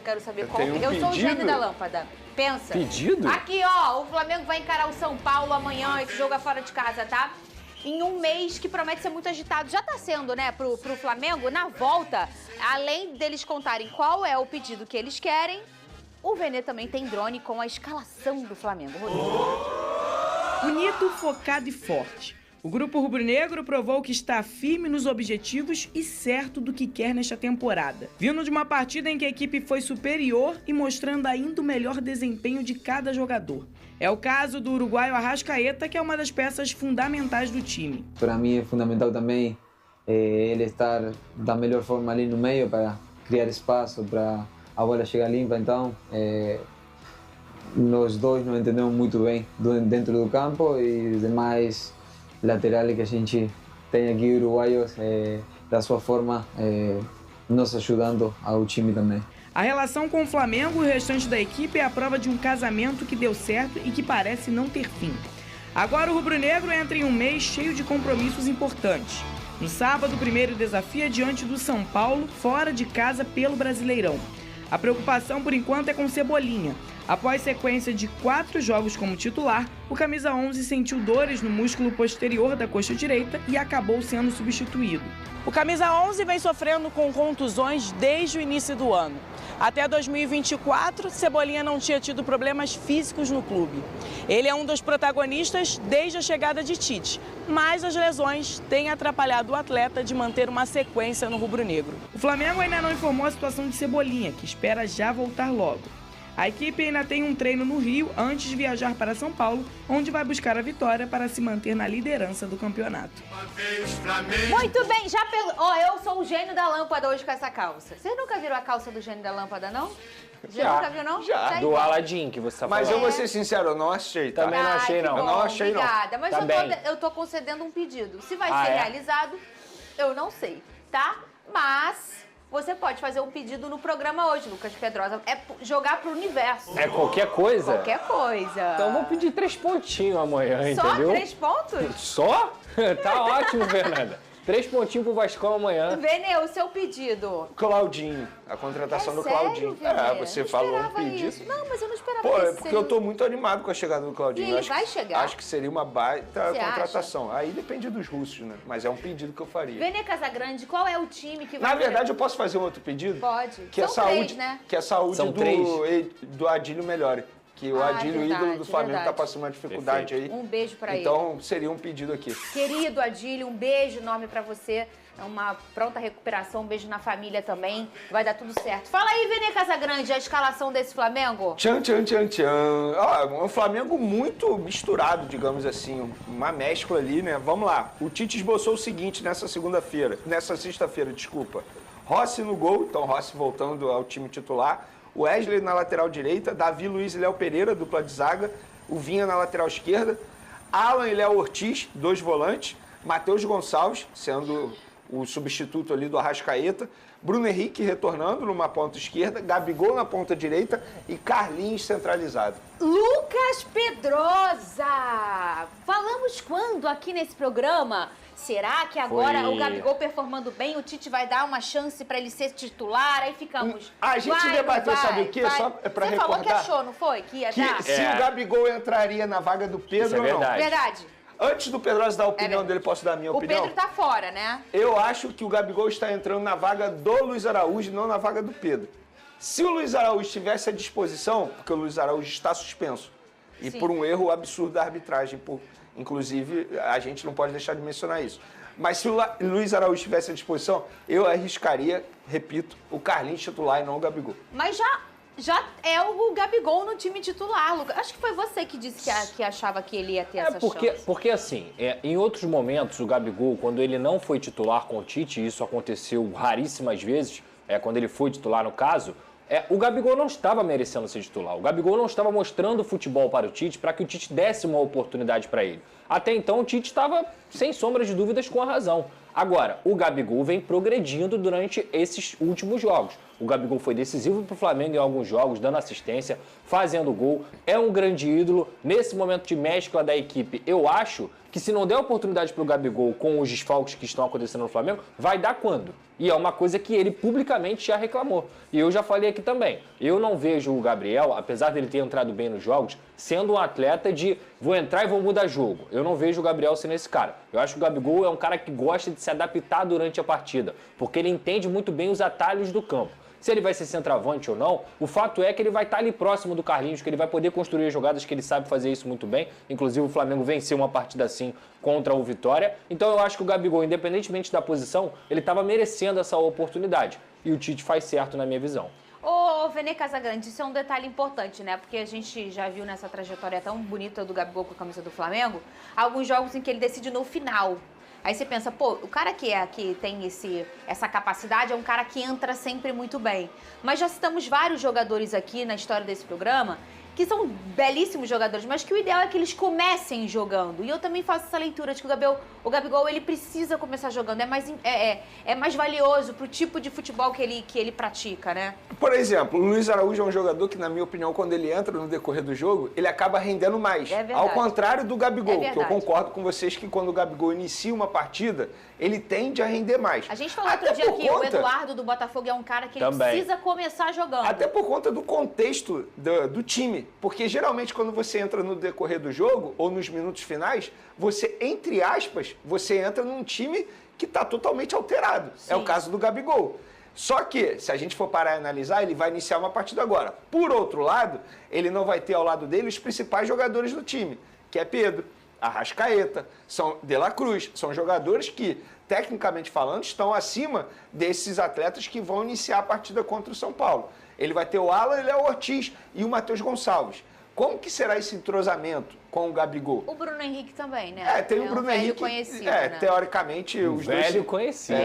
quero saber Eu qual. tenho um Eu sou o pedido. gênio da lâmpada. Pensa. Pedido? Aqui, ó, o Flamengo vai encarar o São Paulo amanhã, esse jogo é fora de casa, tá? Em um mês que promete ser muito agitado. Já tá sendo, né, pro Flamengo. Na volta, além deles contarem qual é o pedido que eles querem, o Vene também tem drone com a escalação do Flamengo. Rodrigo. Bonito, focado e forte. O grupo rubro-negro provou que está firme nos objetivos e certo do que quer nesta temporada. Vindo de uma partida em que a equipe foi superior e mostrando ainda o melhor desempenho de cada jogador. É o caso do uruguaio Arrascaeta, que é uma das peças fundamentais do time. Para mim é fundamental também ele estar da melhor forma ali no meio para criar espaço, para a bola chegar limpa. Então, nós dois nos entendemos muito bem dentro do campo e demais laterais que a gente tem aqui, uruguaios, da sua forma, nos ajudando ao time também. A relação com o Flamengo e o restante da equipe é a prova de um casamento que deu certo e que parece não ter fim. Agora o rubro-negro entra em um mês cheio de compromissos importantes. No sábado, o primeiro desafio é diante do São Paulo, fora de casa pelo Brasileirão. A preocupação, por enquanto, é com Cebolinha. Após sequência de 4 jogos como titular, o camisa 11 sentiu dores no músculo posterior da coxa direita e acabou sendo substituído. O camisa 11 vem sofrendo com contusões desde o início do ano. Até 2024, Cebolinha não tinha tido problemas físicos no clube. Ele é um dos protagonistas desde a chegada de Tite, mas as lesões têm atrapalhado o atleta de manter uma sequência no rubro-negro. O Flamengo ainda não informou a situação de Cebolinha, que espera já voltar logo. A equipe ainda tem um treino no Rio antes de viajar para São Paulo, onde vai buscar a vitória para se manter na liderança do campeonato. Muito bem, eu sou o gênio da lâmpada hoje com essa calça. Vocês nunca viram a calça do gênio da lâmpada, não? Já. Nunca viu, não? Já. Tá Do igual. Aladdin que você tá falando. Mas eu vou ser sincero, eu não achei, tá? Também não achei, que não. bom, Eu não achei, não. obrigada. Mas Tá eu tô concedendo um pedido. Se vai Ah, ser é? realizado, eu não sei, tá? Mas você pode fazer um pedido no programa hoje, Lucas Pedrosa. É jogar pro universo. É qualquer coisa? Qualquer coisa. Então eu vou pedir 3 pontinhos amanhã, Só entendeu? 3 pontos? Só? Tá ótimo, Fernanda. 3 pontinhos pro Vascão amanhã. Vene, o seu pedido. Claudinho, a contratação do Sério, Claudinho. Vene? Você Eu não falou um esperava pedido. isso. Não, mas eu não esperava Pô, que é isso porque seria eu tô muito animado com a chegada do Claudinho. E ele Acho- vai chegar? Acho que seria uma baita Você contratação. Aí depende dos russos, né? Mas é um pedido que eu faria. Vene Casagrande, qual é o time que vai... Na verdade, eu posso fazer um outro pedido? Pode. Que a São saúde, 3, né? que a saúde São 3? do Adílio melhore. Que o Ah, Adílio, verdade, ídolo do Flamengo, verdade. tá passando uma dificuldade aí. Um beijo pra ele. Então, seria um pedido aqui. Querido Adílio, um beijo enorme pra você. É uma pronta recuperação, um beijo na família também. Vai dar tudo certo. Fala aí, Vene Casagrande, a escalação desse Flamengo. Tchan, tchan, tchan, tchan. Ó, um Flamengo muito misturado, digamos assim. Uma mescla ali, né? Vamos lá. O Tite esboçou o seguinte nessa sexta-feira, desculpa. Rossi no gol, então Rossi voltando ao time titular. Wesley na lateral direita, Davi Luiz e Léo Pereira, dupla de zaga. O Vinha na lateral esquerda. Alan e Léo Ortiz, 2 volantes. Matheus Gonçalves, sendo o substituto ali do Arrascaeta. Bruno Henrique retornando numa ponta esquerda. Gabigol na ponta direita e Carlinhos centralizado. Lucas Pedrosa! Falamos quando aqui nesse programa? Será que agora Foi. o Gabigol performando bem, o Tite vai dar uma chance pra ele ser titular? Aí ficamos... A gente debateu, sabe o quê? Só pra Você falou que recordar. achou, não foi? Que ia Que dar? se o Gabigol entraria na vaga do Pedro Isso é ou não. verdade. Verdade. Antes do Pedrosa dar a opinião É dele, posso dar a minha O opinião? Pedro tá fora, né? Eu acho que o Gabigol está entrando na vaga do Luiz Araújo, não na vaga do Pedro. Se o Luiz Araújo estivesse à disposição, porque o Luiz Araújo está suspenso, e Sim. por um erro absurdo da arbitragem, inclusive a gente não pode deixar de mencionar isso. Mas se o Luiz Araújo estivesse à disposição, eu arriscaria, repito, o Carlinhos titular e não o Gabigol. Mas já é o Gabigol no time titular, Lucas. Acho que foi você que disse que achava que ele ia ter essa chance. Porque assim, em outros momentos, o Gabigol, quando ele não foi titular com o Tite, e isso aconteceu raríssimas vezes, quando ele foi titular no caso, o Gabigol não estava merecendo ser titular. O Gabigol não estava mostrando futebol para o Tite para que o Tite desse uma oportunidade para ele. Até então, o Tite estava, sem sombra de dúvidas, com a razão. Agora, o Gabigol vem progredindo durante esses últimos jogos. O Gabigol foi decisivo para o Flamengo em alguns jogos, dando assistência, fazendo gol. É um grande ídolo. Nesse momento de mescla da equipe, eu acho que se não der oportunidade para o Gabigol com os desfalques que estão acontecendo no Flamengo, vai dar quando? E é uma coisa que ele publicamente já reclamou. E eu já falei aqui também. Eu não vejo o Gabriel, apesar dele ter entrado bem nos jogos, sendo um atleta de vou entrar e vou mudar jogo. Eu não vejo o Gabriel sendo esse cara. Eu acho que o Gabigol é um cara que gosta de se adaptar durante a partida, porque ele entende muito bem os atalhos do campo. Se ele vai ser centroavante ou não, o fato é que ele vai estar ali próximo do Carlinhos, que ele vai poder construir as jogadas, que ele sabe fazer isso muito bem. Inclusive o Flamengo venceu uma partida assim contra o Vitória. Então eu acho que o Gabigol, independentemente da posição, ele estava merecendo essa oportunidade. E o Tite faz certo na minha visão. Ô, Vene Casagrande, isso é um detalhe importante, né? Porque a gente já viu nessa trajetória tão bonita do Gabigol com a camisa do Flamengo, alguns jogos em que ele decide no final. Aí você pensa, pô, o cara que tem essa capacidade é um cara que entra sempre muito bem. Mas já citamos vários jogadores aqui na história desse programa que são belíssimos jogadores, mas que o ideal é que eles comecem jogando. E eu também faço essa leitura de que o Gabigol ele precisa começar jogando. É mais valioso pro tipo de futebol que ele pratica, né? Por exemplo, o Luiz Araújo é um jogador que, na minha opinião, quando ele entra no decorrer do jogo, ele acaba rendendo mais. É verdade. Ao contrário do Gabigol, É que eu concordo com vocês que quando o Gabigol inicia uma partida, ele tende a render mais. A gente falou outro dia que o Eduardo do Botafogo é um cara que ele precisa começar jogando. Até por conta do contexto do time. Porque geralmente quando você entra no decorrer do jogo, ou nos minutos finais, você, entre aspas, você entra num time que está totalmente alterado. Sim. É o caso do Gabigol. Só que, se a gente for parar e analisar, ele vai iniciar uma partida agora. Por outro lado, ele não vai ter ao lado dele os principais jogadores do time, que é Pedro, Arrascaeta, são De La Cruz, são jogadores que, tecnicamente falando, estão acima desses atletas que vão iniciar a partida contra o São Paulo. Ele vai ter o Alan, ele é o Ortiz e o Matheus Gonçalves. Como que será esse entrosamento com o Gabigol? O Bruno Henrique também, né? Tem o Bruno Henrique, conhecido, né? Teoricamente, os velho dois conhecido.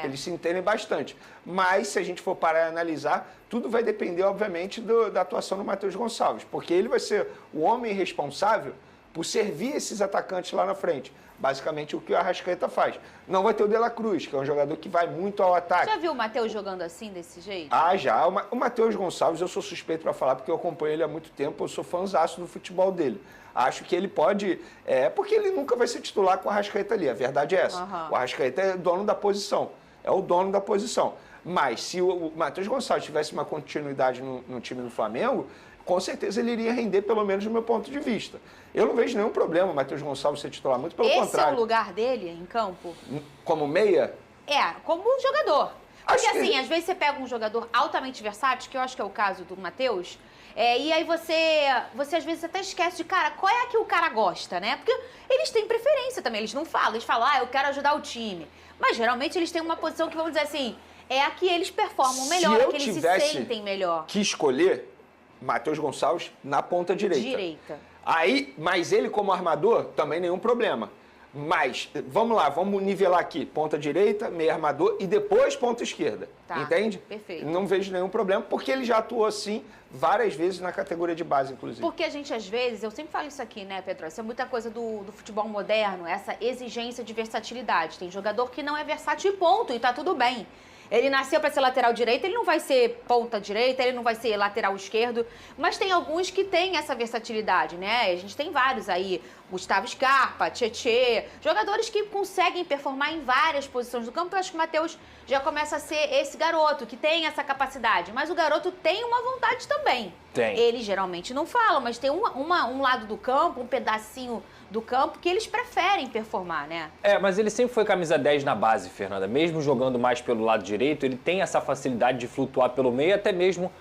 Eles se entendem bastante. Mas, se a gente for parar e analisar, tudo vai depender, obviamente, da atuação do Matheus Gonçalves, porque ele vai ser o homem responsável por servir esses atacantes lá na frente. Basicamente o que o Arrascaeta faz. Não vai ter o De La Cruz, que é um jogador que vai muito ao ataque. Já viu o Matheus jogando assim, desse jeito? Já. O Matheus Gonçalves, eu sou suspeito para falar, porque eu acompanho ele há muito tempo, eu sou fãzaço do futebol dele. Acho que ele pode... porque ele nunca vai ser titular com o Arrascaeta ali, a verdade é essa. Uhum. O Arrascaeta é dono da posição, é o dono da posição. Mas se o Matheus Gonçalves tivesse uma continuidade no time do Flamengo, com certeza ele iria render, pelo menos do meu ponto de vista. Eu não vejo nenhum problema o Matheus Gonçalves ser titular, muito pelo contrário. Esse é o lugar dele em campo? Como meia? Como um jogador. Porque Acho que- assim, às vezes você pega um jogador altamente versátil, que eu acho que é o caso do Matheus, e aí você às vezes até esquece de, cara, qual é a que o cara gosta, né? Porque eles têm preferência também, eles não falam, eles falam, eu quero ajudar o time. Mas geralmente eles têm uma posição que, vamos dizer assim, é a que eles performam melhor, Se a eu que eles se tivesse sentem melhor. que escolher, Matheus Gonçalves na ponta direita. Mas ele como armador, também nenhum problema. Mas, vamos lá, vamos nivelar aqui. Ponta direita, meio armador e depois ponta esquerda. Tá, entende? perfeito. Não vejo nenhum problema, porque ele já atuou assim várias vezes na categoria de base, inclusive. Porque a gente, às vezes, eu sempre falo isso aqui, né, Pedro? Isso é muita coisa do futebol moderno, essa exigência de versatilidade. Tem jogador que não é versátil e ponto, e tá tudo bem. Ele nasceu para ser lateral direito, ele não vai ser ponta direita, ele não vai ser lateral esquerdo, mas tem alguns que têm essa versatilidade, né? A gente tem vários aí, Gustavo Scarpa, Tietê, jogadores que conseguem performar em várias posições do campo. Eu acho que o Matheus já começa a ser esse garoto que tem essa capacidade, mas o garoto tem uma vontade também. Tem. Eles geralmente não falam, mas tem um lado do campo, um pedacinho do campo que eles preferem performar, né? Mas ele sempre foi camisa 10 na base, Fernanda. Mesmo jogando mais pelo lado direito, ele tem essa facilidade de flutuar pelo meio,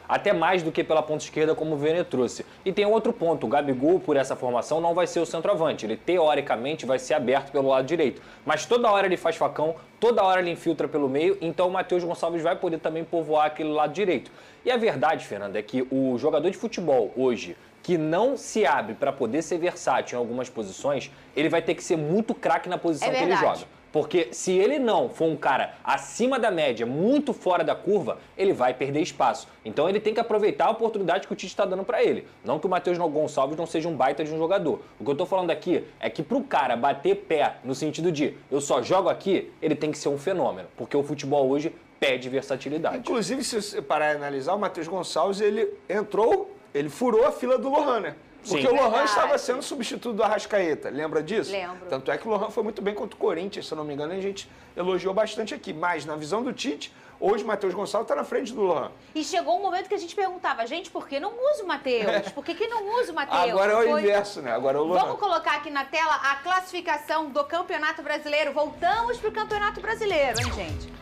até mais do que pela ponta esquerda, como o Vene trouxe. E tem outro ponto, o Gabigol, por essa formação, não vai ser o centroavante. Ele, teoricamente, vai ser aberto pelo lado direito. Mas toda hora ele faz facão, toda hora ele infiltra pelo meio, então o Matheus Gonçalves vai poder também povoar aquele lado direito. E a verdade, Fernanda, é que o jogador de futebol hoje, que não se abre para poder ser versátil em algumas posições, ele vai ter que ser muito craque na posição que ele joga. Porque se ele não for um cara acima da média, muito fora da curva, ele vai perder espaço. Então ele tem que aproveitar a oportunidade que o Tite está dando para ele. Não que o Matheus Gonçalves não seja um baita de um jogador. O que eu tô falando aqui é que pro cara bater pé no sentido de eu só jogo aqui, ele tem que ser um fenômeno. Porque o futebol hoje pede versatilidade. Inclusive, se você parar e analisar, o Matheus Gonçalves, ele entrou Ele furou a fila do Lohan, né? Porque Sim. o Lohan Verdade. estava sendo substituto do Arrascaeta, lembra disso? Lembro. Tanto é que o Lohan foi muito bem contra o Corinthians, se eu não me engano, e a gente elogiou bastante aqui. Mas, na visão do Tite, hoje o Matheus Gonçalves está na frente do Lohan. E chegou um momento que a gente perguntava, gente, por que não usa o Matheus? Por que não usa o Matheus? Agora é o inverso, né? Agora é o Lohan. Vamos colocar aqui na tela a classificação do Campeonato Brasileiro. Voltamos pro Campeonato Brasileiro, hein, gente?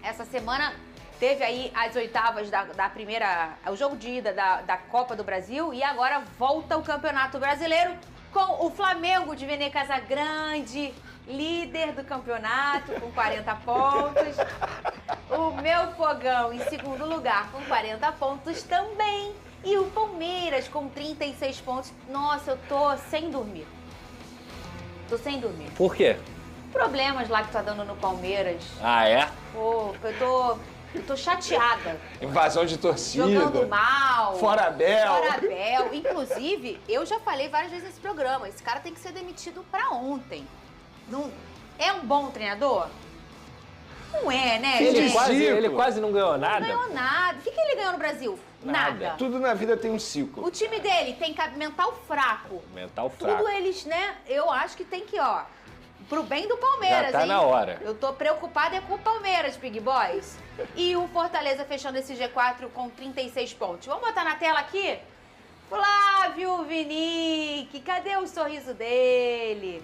Essa semana teve aí as oitavas da primeira... o jogo de ida da Copa do Brasil e agora volta o Campeonato Brasileiro com o Flamengo de Vene Casagrande, líder do campeonato com 40 pontos. O meu Fogão em segundo lugar com 40 pontos também. E o Palmeiras com 36 pontos. Nossa, eu tô sem dormir. Tô sem dormir. Por quê? Problemas lá que tá dando no Palmeiras. Ah, é? Pô, eu tô chateada. Invasão de torcida. Jogando mal. Fora Abel. Fora Abel. Inclusive, eu já falei várias vezes nesse programa, esse cara tem que ser demitido pra ontem. Não, é um bom treinador? Não é, né, Ele gente? quase não ganhou nada. Não ganhou nada. O que ele ganhou no Brasil? Nada. Tudo na vida tem um ciclo. O time dele tem mental fraco. Mental fraco. Tudo eles, né? Eu acho que tem que, ó, pro bem do Palmeiras, Já tá hein? na hora. Eu tô preocupada com o Palmeiras, Big Boys. E o Fortaleza fechando esse G4 com 36 pontos. Vamos botar na tela aqui? Flávio Vinique, cadê o sorriso dele?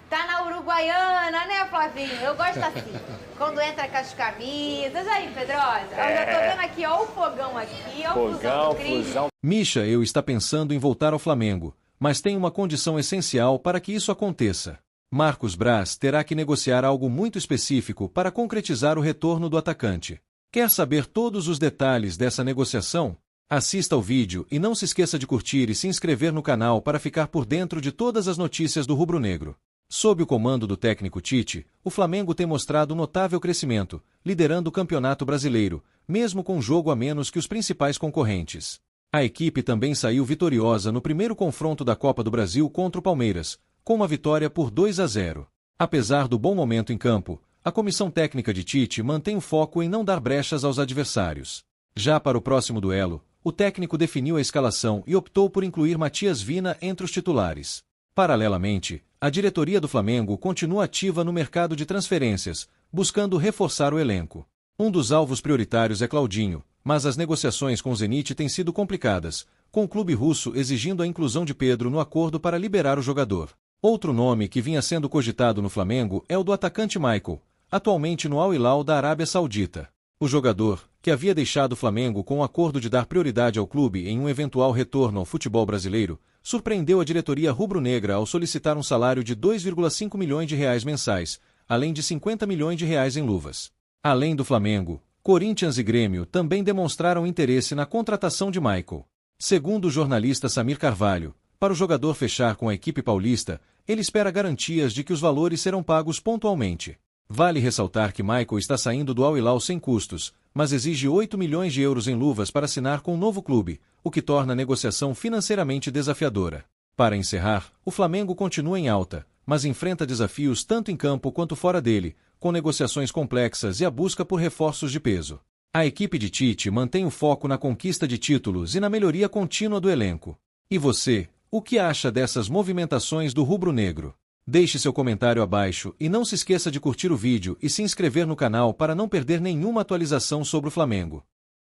Tá na Uruguaiana, né, Flavinho? Eu gosto assim. Quando entra com as camisas. Aí, Pedrosa. Eu já tô vendo aqui, ó, o fogão aqui, ó, o fusão do Cris. Fusão. Michael está pensando em voltar ao Flamengo, mas tem uma condição essencial para que isso aconteça. Marcos Braz terá que negociar algo muito específico para concretizar o retorno do atacante. Quer saber todos os detalhes dessa negociação? Assista ao vídeo e não se esqueça de curtir e se inscrever no canal para ficar por dentro de todas as notícias do rubro-negro. Sob o comando do técnico Tite, o Flamengo tem mostrado notável crescimento, liderando o Campeonato Brasileiro, mesmo com um jogo a menos que os principais concorrentes. A equipe também saiu vitoriosa no primeiro confronto da Copa do Brasil contra o Palmeiras, com uma vitória por 2-0. Apesar do bom momento em campo, a comissão técnica de Tite mantém o foco em não dar brechas aos adversários. Já para o próximo duelo, o técnico definiu a escalação e optou por incluir Matias Vina entre os titulares. Paralelamente, a diretoria do Flamengo continua ativa no mercado de transferências, buscando reforçar o elenco. Um dos alvos prioritários é Claudinho, mas as negociações com o Zenit têm sido complicadas, com o clube russo exigindo a inclusão de Pedro no acordo para liberar o jogador. Outro nome que vinha sendo cogitado no Flamengo é o do atacante Michael, atualmente no Al Hilal da Arábia Saudita. O jogador, que havia deixado o Flamengo com o acordo de dar prioridade ao clube em um eventual retorno ao futebol brasileiro, surpreendeu a diretoria rubro-negra ao solicitar um salário de 2,5 milhões de reais mensais, além de 50 milhões de reais em luvas. Além do Flamengo, Corinthians e Grêmio também demonstraram interesse na contratação de Michael. Segundo o jornalista Samir Carvalho, para o jogador fechar com a equipe paulista, ele espera garantias de que os valores serão pagos pontualmente. Vale ressaltar que Michael está saindo do Al Hilal sem custos, mas exige 8 milhões de euros em luvas para assinar com um novo clube, o que torna a negociação financeiramente desafiadora. Para encerrar, o Flamengo continua em alta, mas enfrenta desafios tanto em campo quanto fora dele, com negociações complexas e a busca por reforços de peso. A equipe de Tite mantém o foco na conquista de títulos e na melhoria contínua do elenco. E você, o que acha dessas movimentações do rubro-negro? Deixe seu comentário abaixo e não se esqueça de curtir o vídeo e se inscrever no canal para não perder nenhuma atualização sobre o Flamengo.